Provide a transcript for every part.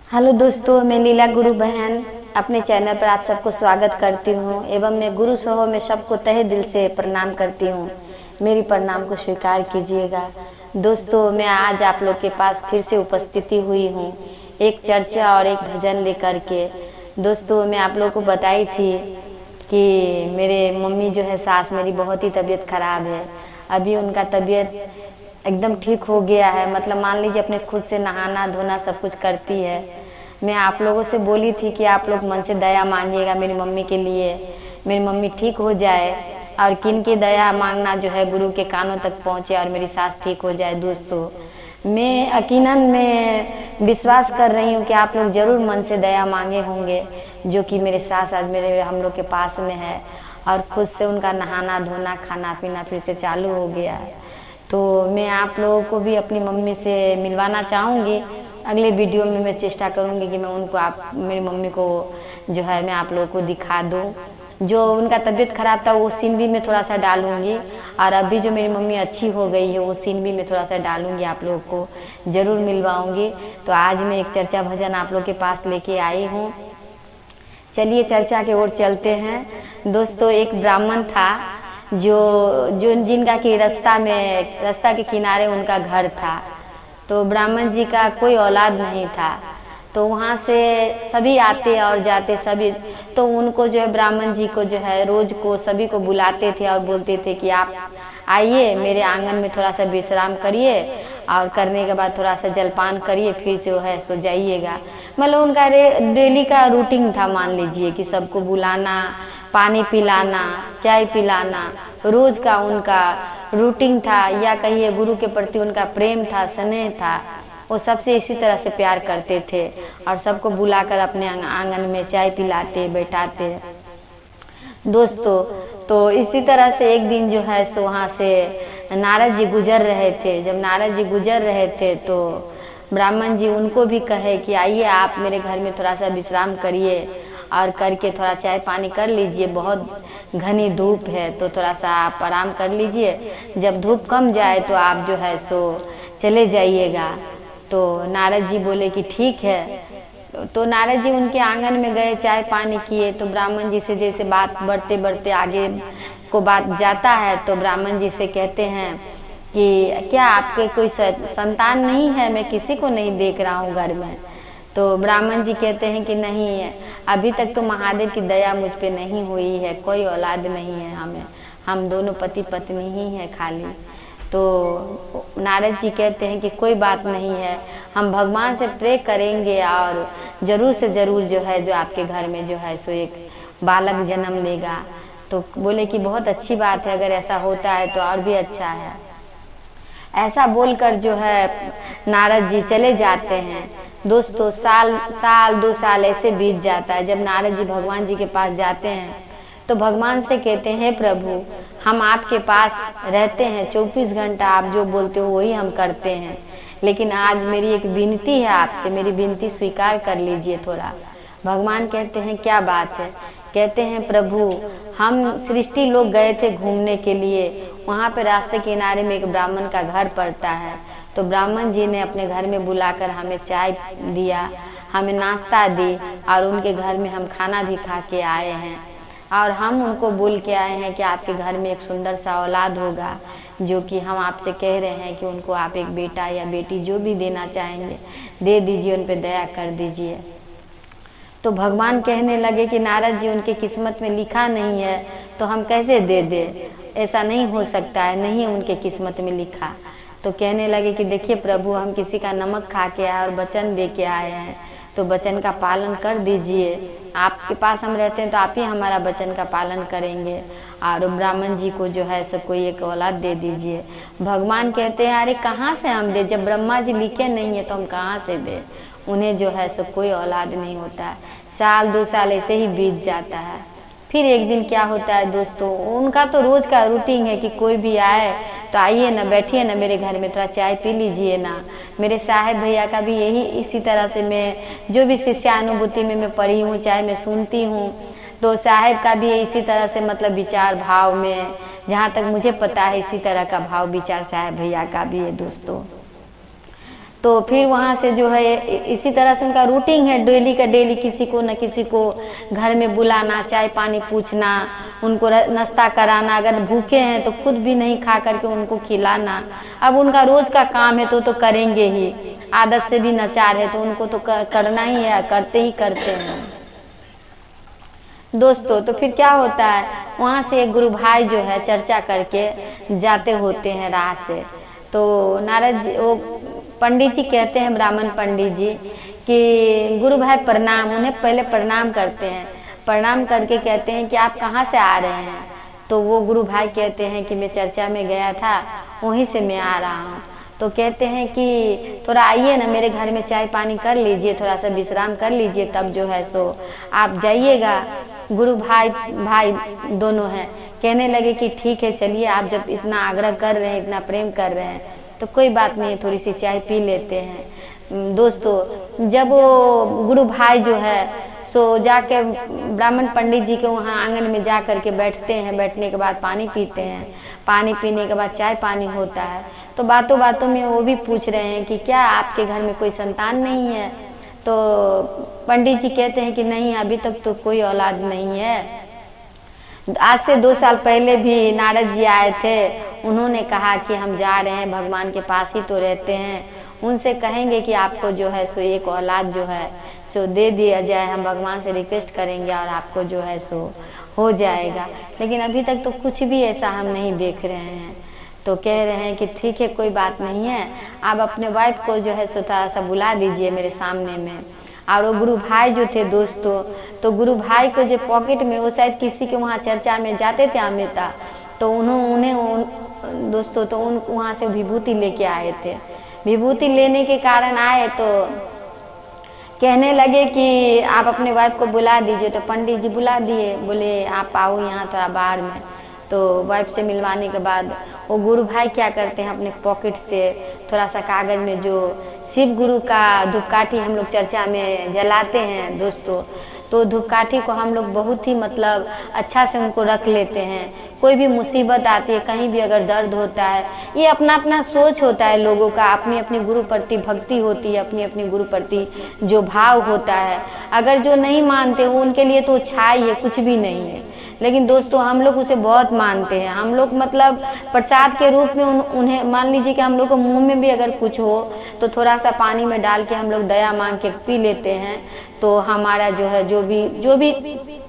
Hello दोस्तों, मैं लीला गुरु बहन अपने चैनल पर आप सबको स्वागत करती हूँ एवं मैं गुरु सहो में सबको तहे दिल से प्रणाम करती हूँ। मेरी प्रणाम को स्वीकार कीजिएगा। दोस्तों, मैं आज आप लोग के पास फिर से उपस्थिति हुई हूँ एक चर्चा और एक भजन लेकर के। दोस्तों, मैं आप लोग को बताई थी कि मेरे मम्मी जो है सास मेरी बहुत ही तबीयत खराब है। अभी उनका तबीयत एकदम ठीक हो गया है, मतलब मान लीजिए अपने खुद से नहाना धोना सब कुछ करती है। मैं आप लोगों से बोली थी कि आप लोग मन से दया मांगिएगा मेरी मम्मी के लिए, मेरी मम्मी ठीक हो जाए और किन की दया मांगना जो है गुरु के कानों तक पहुँचे और मेरी सास ठीक हो जाए। दोस्तों, मैं यकीनन मैं विश्वास कर रही हूँ कि आप लोग जरूर मन से दया मांगे होंगे, जो कि मेरे सास आज मेरे हम लोग के पास में है और खुद से उनका नहाना धोना खाना पीना फिर से चालू हो गया है। तो मैं आप लोगों को भी अपनी मम्मी से मिलवाना चाहूँगी। अगले वीडियो में मैं चेष्टा करूँगी कि मैं उनको मेरी मम्मी को जो है मैं आप लोगों को दिखा दूँ। जो उनका तबीयत खराब था वो सीन भी मैं थोड़ा सा डालूँगी और अभी जो मेरी मम्मी अच्छी हो गई है वो सीन भी मैं थोड़ा सा डालूँगी, आप लोगों को ज़रूर मिलवाऊँगी। तो आज मैं एक चर्चा भजन आप लोग के पास लेके आई हूँ। चलिए चर्चा की ओर चलते हैं। दोस्तों, एक ब्राह्मण था जो जिनका कि रास्ता के किनारे उनका घर था। तो ब्राह्मण जी का कोई औलाद नहीं था, तो वहाँ से सभी आते और जाते सभी, तो उनको जो है ब्राह्मण जी को जो है रोज को सभी को बुलाते थे और बोलते थे कि आप आइए मेरे आंगन में थोड़ा सा विश्राम करिए और करने के बाद थोड़ा सा जलपान करिए, फिर जो है सो जाइएगा। मतलब उनका डेली का रूटीन था, मान लीजिए कि सबको बुलाना, पानी पिलाना, चाय पिलाना, रोज का उनका रूटीन था। या कहिए गुरु के प्रति उनका प्रेम था, स्नेह था। वो सबसे इसी तरह से प्यार करते थे और सबको बुलाकर अपने आंगन में चाय पिलाते बैठाते। दोस्तों, तो इसी तरह से एक दिन जो है सो वहाँ से नारद जी गुजर रहे थे। जब नारद जी गुजर रहे थे तो ब्राह्मण जी उनको भी कहे कि आइए आप मेरे घर में थोड़ा सा विश्राम करिए और करके थोड़ा चाय पानी कर लीजिए, बहुत घनी धूप है तो थोड़ा सा आप आराम कर लीजिए, जब धूप कम जाए तो आप जो है सो चले जाइएगा। तो नारद जी बोले कि ठीक है। तो नारद जी उनके आंगन में गए, चाय पानी किए। तो ब्राह्मण जी से जैसे बात बढ़ते बढ़ते आगे को बात जाता है, तो ब्राह्मण जी से कहते हैं कि क्या आपके कोई संतान नहीं है, मैं किसी को नहीं देख रहा हूँ घर में। तो ब्राह्मण जी कहते हैं कि नहीं है, अभी तक तो महादेव की दया मुझ पे नहीं हुई है, कोई औलाद नहीं है हमें, हम दोनों पति पत्नी ही हैं खाली। तो नारद जी कहते हैं कि कोई बात नहीं है, हम भगवान से प्रे करेंगे और जरूर से जरूर जो है जो आपके घर में जो है सो एक बालक जन्म लेगा। तो बोले कि बहुत अच्छी बात है, अगर ऐसा होता है तो और भी अच्छा है। ऐसा बोलकर जो है नारद जी चले जाते हैं। दोस्तों, साल 2 साल ऐसे बीत जाता है। जब नारद जी भगवान जी के पास जाते हैं तो भगवान से कहते हैं, प्रभु हम आपके पास रहते हैं 24 घंटा, आप जो बोलते हो वही हम करते हैं, लेकिन आज मेरी एक विनती है आपसे, मेरी विनती स्वीकार कर लीजिए थोड़ा। भगवान कहते हैं क्या बात है। कहते हैं प्रभु हम सृष्टि लोग गए थे घूमने के लिए, वहाँ पे रास्ते किनारे में एक ब्राह्मण का घर पड़ता है। तो ब्राह्मण जी ने अपने घर में बुलाकर हमें चाय दिया, हमें नाश्ता दी और उनके घर में हम खाना भी खा के आए हैं। और हम उनको बोल के आए हैं कि आपके घर में एक सुंदर सा औलाद होगा, जो कि हम आपसे कह रहे हैं कि उनको आप एक बेटा या बेटी जो भी देना चाहेंगे दे दीजिए, उन पे दया कर दीजिए। तो भगवान कहने लगे कि नारद जी उनकी किस्मत में लिखा नहीं है तो हम कैसे दे दे, ऐसा नहीं हो सकता है, नहीं उनके किस्मत में लिखा। तो कहने लगे कि देखिए प्रभु हम किसी का नमक खा के आए और वचन दे के आए हैं, तो वचन का पालन कर दीजिए, आपके पास हम रहते हैं तो आप ही हमारा वचन का पालन करेंगे और ब्राह्मण जी को जो है सो कोई एक औलाद दे दीजिए। भगवान कहते हैं अरे कहाँ से हम दे, जब ब्रह्मा जी लिखे नहीं है तो हम कहाँ से दे, उन्हें जो है सो कोई औलाद नहीं होता है। साल 2 साल ऐसे ही बीत जाता है। फिर एक दिन क्या होता है दोस्तों, उनका तो रोज का रूटीन है कि कोई भी आए तो आइए ना, बैठिए ना मेरे घर में, थोड़ा चाय पी लीजिए ना। मेरे साहेब भैया का भी यही इसी तरह से, मैं जो भी शिष्यानुभूति में मैं पढ़ी हूँ, चाहे मैं सुनती हूँ, तो साहेब का भी इसी तरह से मतलब विचार भाव में, जहाँ तक मुझे पता है इसी तरह का भाव विचार साहेब भैया का भी है दोस्तों। तो फिर वहाँ से जो है इसी तरह से उनका रूटीन है, डेली का डेली किसी को न किसी को घर में बुलाना, चाय पानी पूछना, उनको नाश्ता कराना, अगर भूखे हैं तो खुद भी नहीं खा करके उनको खिलाना। अब उनका रोज का काम है तो करेंगे ही, आदत से भी नचार है तो उनको तो करना ही है, करते ही करते हैं दोस्तों। तो फिर क्या होता है, वहाँ से एक गुरु भाई जो है चर्चा करके जाते होते हैं राह से। तो नारद जी, वो पंडित जी कहते हैं, ब्राह्मण पंडित जी, कि गुरु भाई प्रणाम। उन्हें पहले प्रणाम करते हैं, प्रणाम करके कहते हैं कि आप कहाँ से आ रहे हैं। तो वो गुरु भाई कहते हैं कि मैं चर्चा में गया था, वहीं से मैं आ रहा हूँ। तो कहते हैं कि थोड़ा आइए ना मेरे घर में, चाय पानी कर लीजिए, थोड़ा सा विश्राम कर लीजिए, तब जो है सो आप जाइएगा। गुरु भाई दोनों हैं, कहने लगे कि ठीक है चलिए, आप जब इतना आग्रह कर रहे हैं, इतना प्रेम कर रहे हैं तो कोई बात नहीं है, थोड़ी सी चाय पी लेते हैं। दोस्तों जब वो गुरु भाई जो है सो जाके ब्राह्मण पंडित जी के वहाँ आंगन में जा करके बैठते हैं, बैठने के बाद पानी पीते हैं, पानी पीने के बाद चाय पानी होता है। तो बातों बातों में वो भी पूछ रहे हैं कि क्या आपके घर में कोई संतान नहीं है। तो पंडित जी कहते हैं कि नहीं, अभी तक तो कोई औलाद नहीं है। आज से 2 साल पहले भी नारद जी आए थे, उन्होंने कहा कि हम जा रहे हैं, भगवान के पास ही तो रहते हैं, उनसे कहेंगे कि आपको जो है सो एक औलाद जो है सो दे दिया जाए, हम भगवान से रिक्वेस्ट करेंगे और आपको जो है सो हो जाएगा। लेकिन अभी तक तो कुछ भी ऐसा हम नहीं देख रहे हैं। तो कह रहे हैं कि ठीक है कोई बात नहीं है, आप अपने वाइफ को जो है सो थोड़ा सा बुला दीजिए मेरे सामने में। और वो गुरु भाई जो थे दोस्तों, तो गुरु भाई को जो पॉकेट में, वो शायद किसी के वहाँ चर्चा में जाते थे अमिता, तो उन्हें दोस्तों तो वहाँ से विभूति लेके आए थे। विभूति लेने के कारण आए तो कहने लगे कि आप अपने वाइफ को बुला दीजिए। तो पंडित जी बुला दिए, बोले आप आओ यहाँ थोड़ा बाहर में। तो वाइफ से मिलवाने के बाद वो गुरु भाई क्या करते हैं, अपने पॉकेट से थोड़ा सा कागज में जो शिव गुरु का धूपकाठी हम लोग चर्चा में जलाते हैं दोस्तों, तो धूपकाठी को हम लोग बहुत ही मतलब अच्छा से उनको रख लेते हैं। कोई भी मुसीबत आती है, कहीं भी अगर दर्द होता है, ये अपना अपना सोच होता है लोगों का, अपनी अपनी गुरु प्रति भक्ति होती है, अपनी अपनी गुरु प्रति जो भाव होता है। अगर जो नहीं मानते हो उनके लिए तो छाई है, कुछ भी नहीं है। लेकिन दोस्तों हम लोग उसे बहुत मानते हैं। हम लोग मतलब प्रसाद के रूप में उन्हें मान लीजिए कि हम लोग को मुंह में भी अगर कुछ हो तो थोड़ा सा पानी में डाल के हम लोग दया मांग के पी लेते हैं, तो हमारा जो है जो भी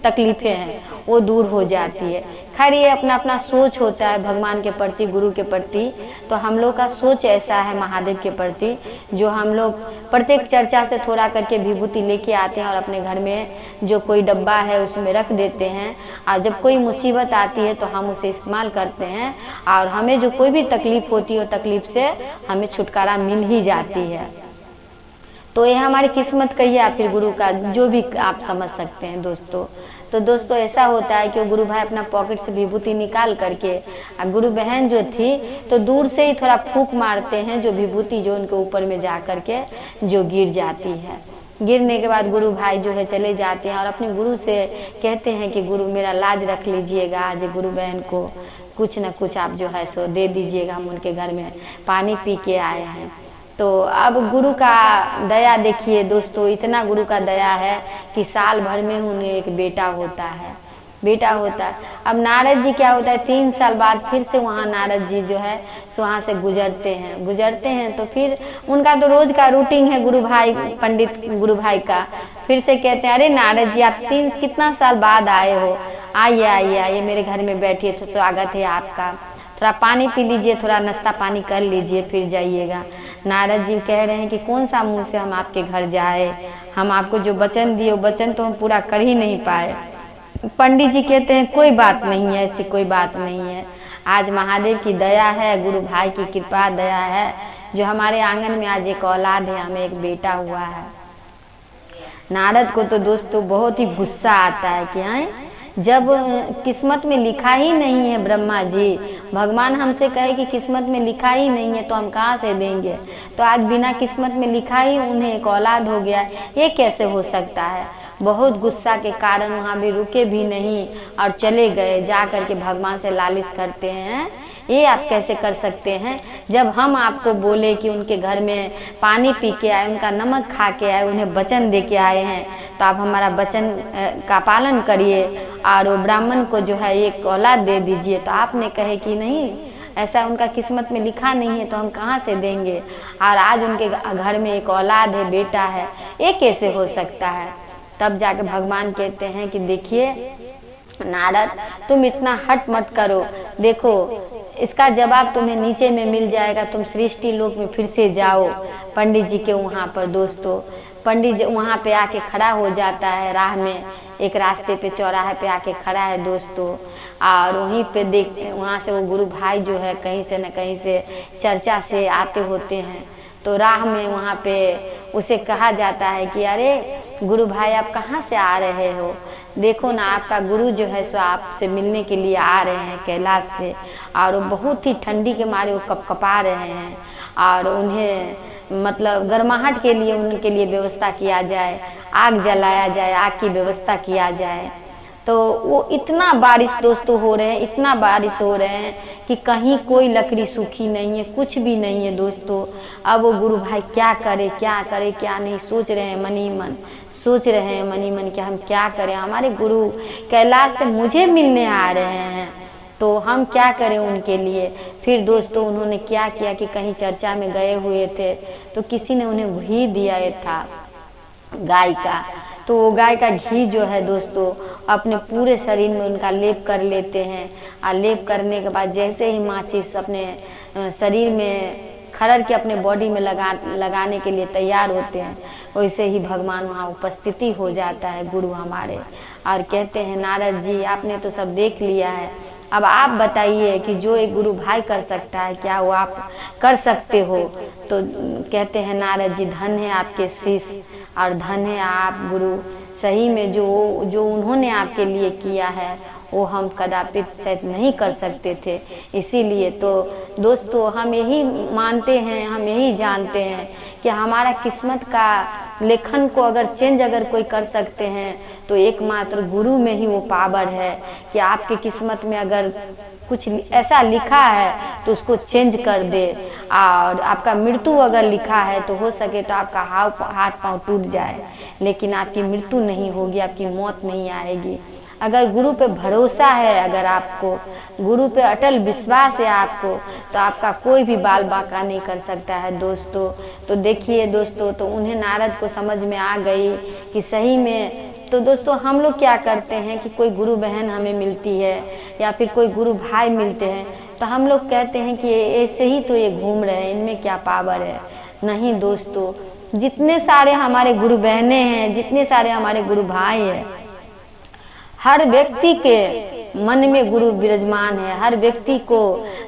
तकलीफें हैं वो दूर हो जाती है। खैर ये अपना अपना सोच होता है भगवान के प्रति, गुरु के प्रति। तो हम लोग का सोच ऐसा है महादेव के प्रति, जो हम लोग प्रत्येक चर्चा से थोड़ा करके विभूति लेके आते हैं और अपने घर में जो कोई डब्बा है उसमें रख देते हैं। और जब कोई मुसीबत आती है तो हम उसे इस्तेमाल करते हैं और हमें जो कोई भी तकलीफ होती है तकलीफ से हमें छुटकारा मिल ही जाती है। तो ये हमारी किस्मत का ही या फिर गुरु का, जो भी आप समझ सकते हैं दोस्तों। तो दोस्तों ऐसा होता है कि वो गुरु भाई अपना पॉकेट से विभूति निकाल करके, और गुरु बहन जो थी तो दूर से ही थोड़ा फूंक मारते हैं, जो विभूति जो उनके ऊपर में जा करके जो गिर जाती है। गिरने के बाद गुरु भाई जो है चले जाते हैं और अपने गुरु से कहते हैं कि गुरु मेरा लाज रख लीजिएगा, आज गुरु बहन को कुछ न कुछ आप जो है सो दे दीजिएगा, हम उनके घर में पानी पी के आए हैं। तो अब गुरु का दया देखिए दोस्तों, इतना गुरु का दया है कि साल भर में उन्हें एक बेटा होता है। अब नारद जी क्या होता है, 3 साल बाद फिर से वहाँ नारद जी जो है सो वहाँ से गुजरते हैं। तो फिर उनका तो रोज का रूटीन है गुरु भाई, पंडित गुरु भाई का। फिर से कहते हैं अरे नारद जी आप कितना साल बाद आए हो, आइए मेरे घर में बैठिए, तो स्वागत है आपका, थोड़ा पानी पी लीजिए, थोड़ा नाश्ता पानी कर लीजिए, फिर जाइएगा। नारद जी कह रहे हैं कि कौन सा मुंह से हम आपके घर जाए, हम आपको जो वचन दिए वो वचन तो हम पूरा कर ही नहीं पाए। पंडित जी कहते हैं कोई बात नहीं है, ऐसी कोई बात नहीं है, आज महादेव की दया है, गुरु भाई की कृपा दया है, जो हमारे आंगन में आज एक औलाद है, हमें एक बेटा हुआ है। नारद को तो दोस्तों बहुत ही गुस्सा आता है कि हैं जब किस्मत में लिखा ही नहीं है, ब्रह्मा जी भगवान हमसे कहे कि किस्मत में लिखा ही नहीं है तो हम कहाँ से देंगे। तो आज बिना किस्मत में लिखा ही उन्हें एक औलाद हो गया, ये कैसे हो सकता है। बहुत गुस्सा के कारण वहाँ भी रुके भी नहीं और चले गए, जा करके भगवान से लालिश करते हैं ये आप कैसे कर सकते हैं? जब हम आपको बोले कि उनके घर में पानी पी के आए, उनका नमक खा के आए, उन्हें वचन दे के आए हैं, तो आप हमारा वचन का पालन करिए और वो ब्राह्मण को जो है एक औलाद दे दीजिए। तो आपने कहे कि नहीं, ऐसा उनका किस्मत में लिखा नहीं है, तो हम कहाँ से देंगे? और आज उनके घर में एक औलाद है, बेटा है, ये कैसे हो सकता है? तब जाके भगवान कहते हैं कि देखिए नारद, तुम इतना हट मत करो, देखो इसका जवाब तुम्हें नीचे में मिल जाएगा। तुम सृष्टि लोक में फिर से जाओ पंडित जी के वहाँ पर। दोस्तों, पंडित जी वहाँ पे आके खड़ा हो जाता है, राह में एक रास्ते पे चौराहे पे आके खड़ा है दोस्तों। और वहीं पे देख, वहाँ से वो गुरु भाई जो है कहीं से न कहीं से चर्चा से आते होते हैं। तो राह में वहाँ पे उसे कहा जाता है कि अरे गुरु भाई, आप कहाँ से आ रहे हो? देखो ना, आपका गुरु जो है सो आपसे मिलने के लिए आ रहे हैं कैलाश से, और वो बहुत ही ठंडी के मारे वो कपकपा रहे हैं, और उन्हें मतलब गर्माहट के लिए उनके लिए व्यवस्था किया जाए, आग जलाया जाए, आग की व्यवस्था किया जाए। तो वो इतना बारिश दोस्तों हो रहे हैं, इतना बारिश हो रहे हैं कि कहीं कोई लकड़ी सूखी नहीं है, कुछ भी नहीं है दोस्तों। अब वो गुरु भाई क्या करे, क्या करे, क्या नहीं, सोच रहे हैं मनी मन, सोच रहे हैं मनी मन कि हम क्या करें, हमारे गुरु कैलाश से मुझे मिलने आ रहे हैं, तो हम क्या करें उनके लिए। फिर दोस्तों उन्होंने क्या किया कि कहीं चर्चा में गए हुए थे, तो किसी ने उन्हें घी दिया था गाय का। तो वो गाय का घी जो है दोस्तों अपने पूरे शरीर में उनका लेप कर लेते हैं, और लेप करने के बाद जैसे ही माचिस अपने शरीर में खरड़ के अपने बॉडी में लगाने के लिए तैयार होते हैं, वैसे ही भगवान वहाँ उपस्थिति हो जाता है गुरु हमारे, और कहते हैं नारद जी, आपने तो सब देख लिया है, अब आप बताइए कि जो एक गुरु भाई कर सकता है, क्या वो आप कर सकते हो? तो कहते हैं नारद जी, धन है आपके शिष्य और धन है आप गुरु, सही में जो उन्होंने आपके लिए किया है वो हम कदापि शायद नहीं कर सकते थे। इसीलिए तो दोस्तों हम यही मानते हैं, हम यही जानते हैं कि हमारा किस्मत का लेखन को अगर चेंज अगर कोई कर सकते हैं तो एकमात्र गुरु में ही वो पावर है कि आपकी किस्मत में अगर कुछ ऐसा लिखा है तो उसको चेंज कर दे। और आपका मृत्यु अगर लिखा है तो हो सके तो आपका हाथ पांव टूट जाए, लेकिन आपकी मृत्यु नहीं होगी, आपकी मौत नहीं आएगी। अगर गुरु पे भरोसा है, अगर आपको गुरु पे अटल विश्वास है आपको, तो आपका कोई भी बाल बांका नहीं कर सकता है दोस्तों। तो देखिए दोस्तों, तो उन्हें नारद को समझ में आ गई कि सही में। तो दोस्तों हम लोग क्या करते हैं कि कोई गुरु बहन हमें मिलती है या फिर कोई गुरु भाई मिलते हैं, तो हम लोग कहते हैं कि ऐसे ही तो ये घूम रहे हैं, इनमें क्या पावर है। नहीं दोस्तों, जितने सारे हमारे गुरु बहनें हैं, जितने सारे हमारे गुरु भाई हैं, हर व्यक्ति के मन में गुरु विराजमान है, हर व्यक्ति को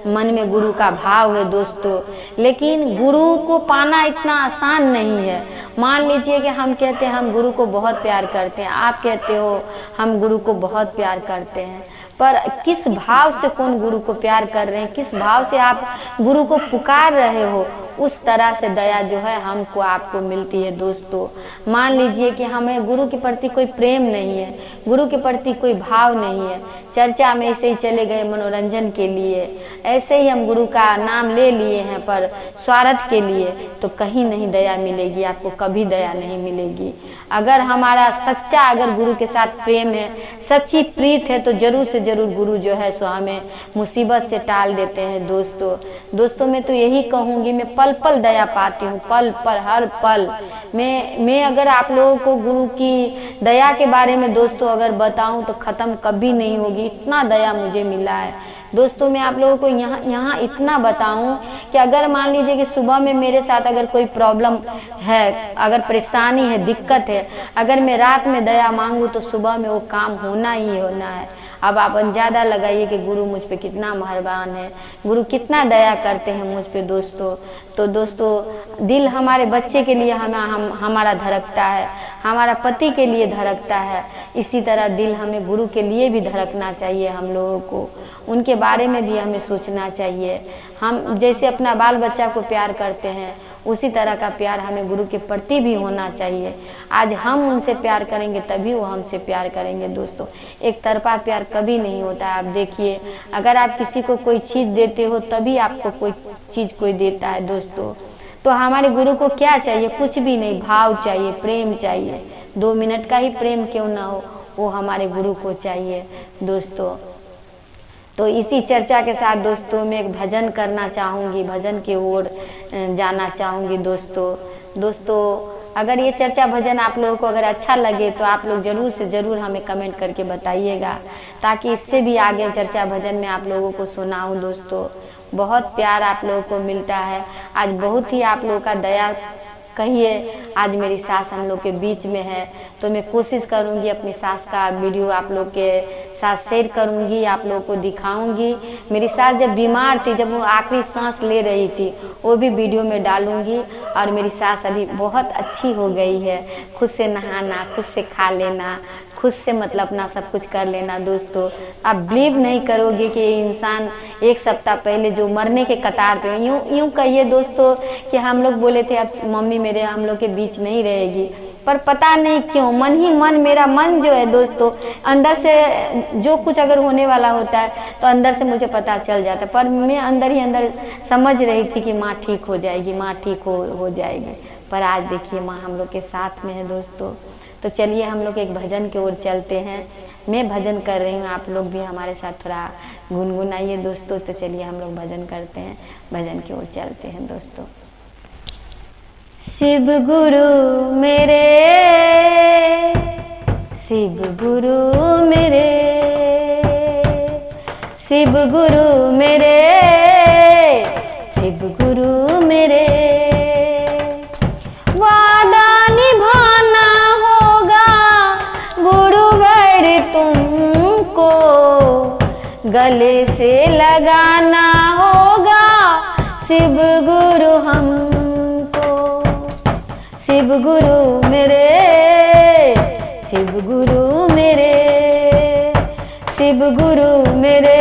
मन में गुरु का भाव है दोस्तों। लेकिन गुरु को पाना इतना आसान नहीं है। मान लीजिए कि हम कहते हैं हम गुरु को बहुत प्यार करते हैं, आप कहते हो हम गुरु को बहुत प्यार करते हैं, पर किस भाव से कौन गुरु को प्यार कर रहे हैं, किस भाव से आप गुरु को पुकार रहे हो, उस तरह से दया जो है हमको आपको मिलती है दोस्तों। मान लीजिए कि हमें गुरु के प्रति कोई प्रेम नहीं है, गुरु के प्रति कोई भाव नहीं है, चर्चा में ऐसे ही चले गए मनोरंजन के लिए, ऐसे ही हम गुरु का नाम ले लिए हैं पर स्वार्थ के लिए, तो कहीं नहीं दया मिलेगी आपको, कभी दया नहीं मिलेगी। अगर हमारा सच्चा अगर गुरु के साथ प्रेम है, सच्ची प्रीत है, तो जरूर से जरूर गुरु जो है सो हमें मुसीबत से टाल देते हैं दोस्तों। मैं तो यही कहूँगी, मैं पल पल दया पाती हूँ, पल पल, हर पल मैं अगर आप लोगों को गुरु की दया के बारे में दोस्तों अगर बताऊं तो खत्म कभी नहीं होगी, इतना दया मुझे मिला है दोस्तों। मैं आप लोगों को यहाँ इतना बताऊं कि अगर मान लीजिए कि सुबह में मेरे साथ अगर कोई प्रॉब्लम है, अगर परेशानी है, दिक्कत है, अगर मैं रात में दया मांगू तो सुबह में वो काम होना ही होना है। अब आप अंदाजा लगाइए कि गुरु मुझ पे कितना मेहरबान है, गुरु कितना दया करते हैं मुझ पे दोस्तों। तो दोस्तों दिल हमारे बच्चे के लिए हमारा धड़कता है, हमारा पति के लिए धड़कता है, इसी तरह दिल हमें गुरु के लिए भी धड़कना चाहिए। हम लोगों को उनके बारे में भी हमें सोचना चाहिए। हम जैसे अपना बाल बच्चा को प्यार करते हैं उसी तरह का प्यार हमें गुरु के प्रति भी होना चाहिए। आज हम उनसे प्यार करेंगे तभी वो हमसे प्यार करेंगे दोस्तों। एक तरफा प्यार कभी नहीं होता है। आप देखिए, अगर आप किसी को कोई चीज देते हो तभी आपको कोई चीज कोई देता है दोस्तों। तो हमारे गुरु को क्या चाहिए? कुछ भी नहीं, भाव चाहिए, प्रेम चाहिए। 2 मिनट का ही प्रेम क्यों ना हो, वो हमारे गुरु को चाहिए दोस्तों। तो इसी चर्चा के साथ दोस्तों मैं एक भजन करना चाहूँगी, भजन की ओर जाना चाहूँगी दोस्तों। अगर ये चर्चा भजन आप लोगों को अगर अच्छा लगे तो आप लोग जरूर से जरूर हमें कमेंट करके बताइएगा, ताकि इससे भी आगे चर्चा भजन में आप लोगों को सुनाऊं दोस्तों। बहुत प्यार आप लोगों को मिलता है। आज बहुत ही आप लोगों का दया कहिए, आज मेरी सास हम लोग के बीच में है, तो मैं कोशिश करूंगी अपनी सास का वीडियो आप लोग के साथ शेयर करूंगी, आप लोगों को दिखाऊंगी। मेरी सास जब बीमार थी, जब वो आखिरी सांस ले रही थी, वो भी वीडियो में डालूंगी। और मेरी सास अभी बहुत अच्छी हो गई है, खुद से नहाना, खुद से खा लेना, खुद से मतलब अपना सब कुछ कर लेना दोस्तों। आप बिलीव नहीं करोगे कि इंसान 1 सप्ताह पहले जो मरने के कतार पे, यूं कहिए दोस्तों कि हम लोग बोले थे अब मम्मी मेरे हम लोग के बीच नहीं रहेगी, पर पता नहीं क्यों मन ही मन, मेरा मन जो है दोस्तों, अंदर से जो कुछ अगर होने वाला होता है तो अंदर से मुझे पता चल जाता है, पर मैं अंदर ही अंदर समझ रही थी कि माँ ठीक हो जाएगी, माँ ठीक हो जाएगी। पर आज देखिए माँ हम लोग के साथ में है दोस्तों। तो चलिए हम लोग एक भजन की ओर चलते हैं। मैं भजन कर रही हूँ, आप लोग भी हमारे साथ थोड़ा गुनगुनाइए दोस्तों। तो चलिए हम लोग भजन करते हैं, भजन की ओर चलते हैं दोस्तों। शिव गुरु मेरे, शिव गुरु मेरे, शिव गुरु मेरे, शिव गुरु मेरे, वादा निभाना होगा गुरुवर तुमको, गले से लगाना होगा शिव गुरु हमको। शिव गुरु मेरे, शिव गुरु मेरे, शिव गुरु मेरे,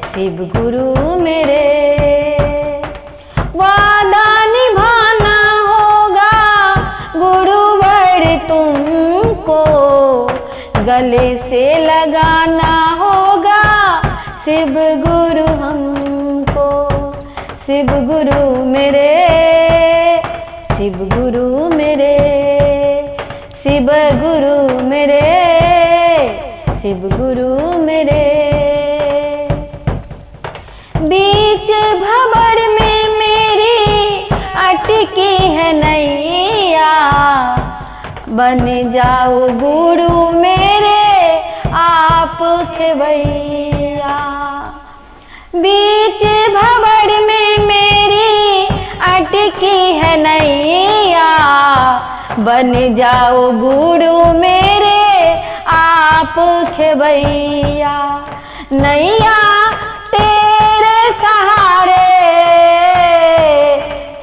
शिव गुरु मेरे, वादा निभाना होगा गुरुवर तुमको, गले से लगाना होगा शिव गुरु हमको। शिव गुरु मेरे, शिव गुरु मेरे, शिव गुरु मेरे, शिव गुरु मेरे, बीच भंवर में मेरी अटकी है नैया, बन जाओ गुरु मेरे आप खेवैया। बीच भंवर में मेरी अटकी है नैया, बन जाओ गुरु मेरे आप खेवैया। नैया तेरे सहारे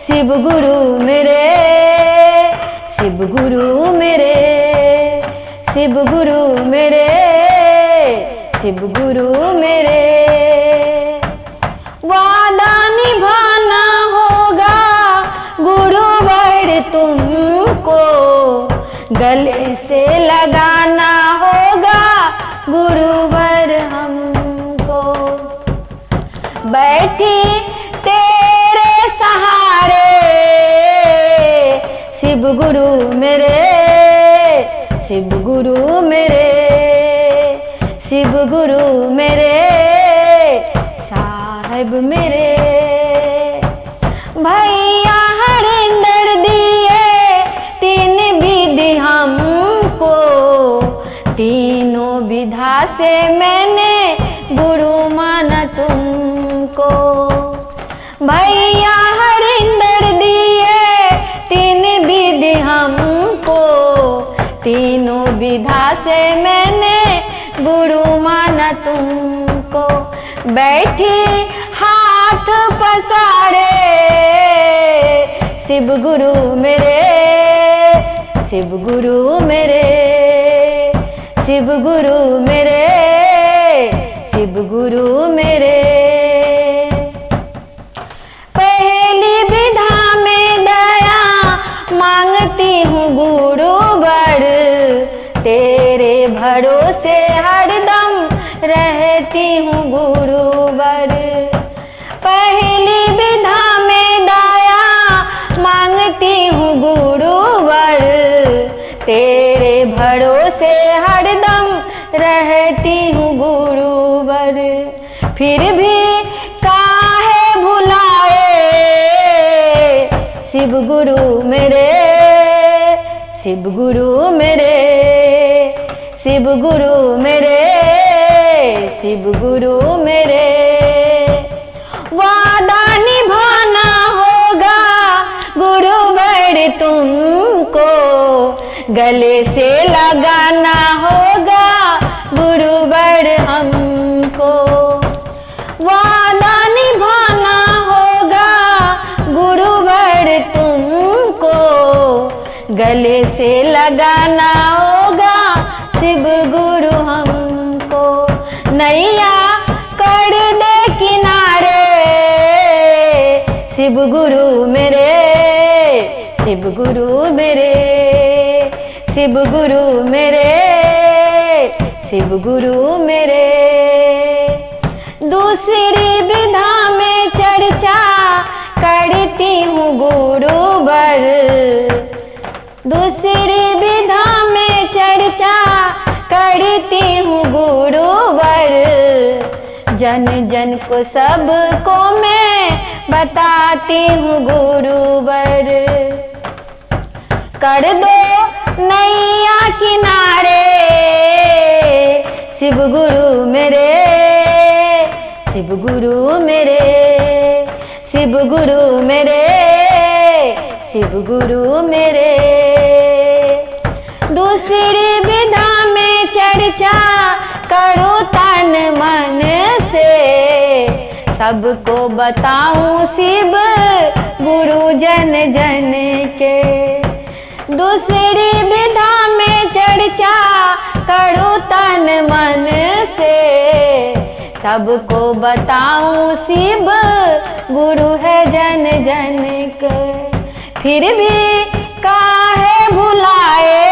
शिव गुरु मेरे, शिव गुरु मेरे, शिव गुरु मेरे, शिव गुरु मेरे, वादा निभाना होगा गुरुवर तुमको, गले से लगाना होगा गुरुवर हमको। बैठी तेरे सहारे शिव गुरु मेरे, शिव गुरु मेरे, शिव गुरु मेरे, साहिब मेरे। भैया हरिंदर दिए 3 विधि हमको, तीनों विधा से मैंने गुरु माना तुमको। भैया हरिंदर दिए 3 विधि हमको, तीनों विधा से मैंने गुरु माना तुमको। बैठी हाथ पसारे शिव गुरु मेरे, शिव गुरु मेरे, शिव गुरु मेरे, शिव गुरु मेरे। पहली विधा हूँ गुरुवर, तेरे भरोसे हरदम रहती हूँ गुरुवर। पहली विधा में दाया मांगती हूँ गुरुवर, तेरे भरोसे हरदम रहती हूँ गुरुवर। फिर भी काहे भुलाए शिव गुरु मेरे, शिव गुरु मेरे, शिव गुरु मेरे, शिव गुरु मेरे। वादा निभाना होगा गुरुवर तुमको, गले से लगाना होगा गुरुवर हमको। वादा निभाना होगा गुरुवर तुमको, गले से लगाना होगा शिव गुरु हमको। नैया कर दे किनारे शिव गुरु मेरे, शिव गुरु मेरे, शिव गुरु मेरे, शिव गुरु मेरे। दूसरी विधा में चर्चा करती हूँ गुरुवर, दूसरी विधा में चर्चा करती हूँ गुरुवर। जन जन को सबको मैं बताती हूँ गुरुवर। कर दो नैया किनारे शिव गुरु मेरे, शिव गुरु मेरे, शिव गुरु मेरे, शिव गुरु मेरे। दूसरी विधा में चर्चा करो तन मन से, सबको बताऊं शिव गुरु जन जन के। दूसरी विधा में चर्चा करो तन मन से, सबको बताऊं शिव गुरु है जन जन के। फिर भी काहे भुलाए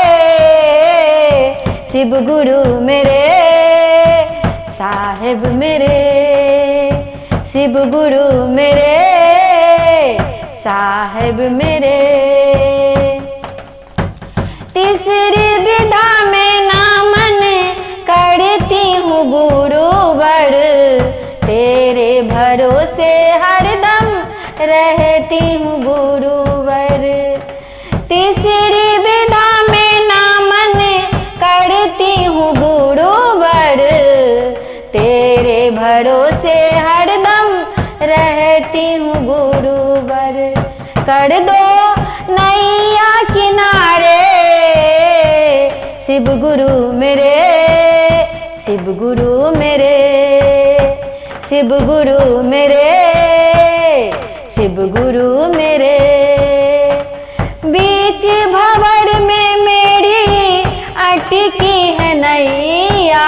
शिव गुरु मेरे, साहिब मेरे, शिव गुरु मेरे, साहिब मेरे। तीसरी विधा में नामन करती हूँ गुरुवर, तेरे भरोसे हरदम रहती हूँ गुरुवर। तीसरी विधा में नामन करती हूँ गुरुवर, तेरे भरोसे हरदम रहती हूँ गुरुवर। कर दो नैया किनारे शिव गुरु मेरे, शिव गुरु मेरे, शिव गुरु मेरे, शिव गुरु मेरे। बीच भंवर में मेरी अटकी है नैया,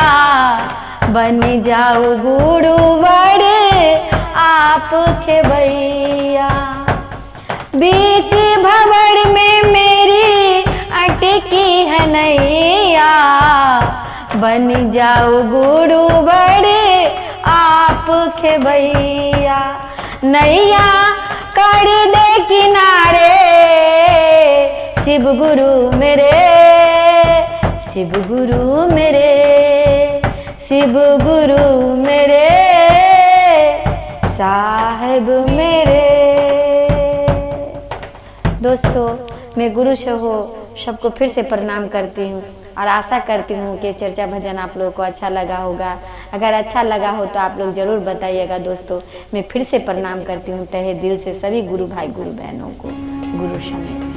बन जाओ गुरुवर आप खेवैया। बीच भंवर में मेरी अटकी है नैया, बन जाओ गुरुवर आप खेवैया। नैया कर दे किनारे शिव गुरु मेरे, शिव गुरु मेरे, शिव गुरु मेरे, साहिब मेरे। दोस्तों, मैं गुरु सहो सबको फिर से प्रणाम करती हूँ और आशा करती हूँ कि चर्चा भजन आप लोगों को अच्छा लगा होगा। अगर अच्छा लगा हो तो आप लोग जरूर बताइएगा। दोस्तों, मैं फिर से प्रणाम करती हूँ तहे दिल से सभी गुरु भाई गुरु बहनों को। गुरु समेत।